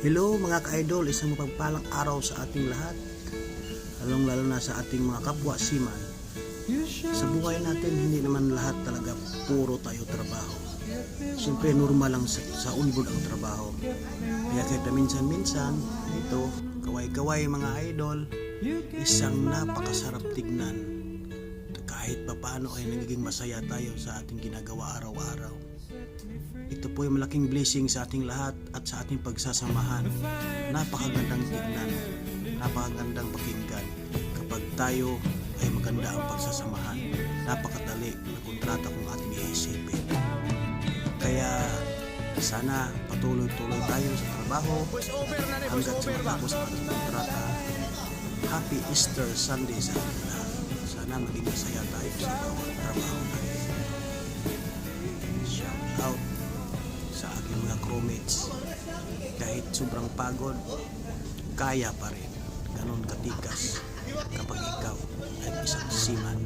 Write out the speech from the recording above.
Hello mga ka-idol, isang mapagpalang araw sa ating lahat, lalong-lalo na sa ating mga kapwa seaman. Sa buhay natin, hindi naman lahat talaga puro tayo trabaho. Siyempre normal lang sa unbod ang trabaho. Kaya kahit minsan-minsan, ito, kaway-kaway mga idol, isang napakasarap tignan. Kahit papaano ay nagiging masaya tayo sa ating ginagawa araw-araw. Ito po ay malaking blessing sa ating lahat at sa ating pagsasamahan. Napakagandang tignan, napakagandang pakinggan kapag tayo ay maganda ang pagsasamahan. Napakadali na kontrata kung ating iisipin. Kaya sana patuloy-tuloy tayo sa trabaho hanggat sa matapos ang ating kontrata. Happy Easter Sunday sa ating lahat. Sana maging masaya tayo sa bawat trabaho natin. Shout out sa aking mga crewmates. Kahit sobrang pagod, kaya pa rin. Ganon katikas kapag ikaw ay isang seaman.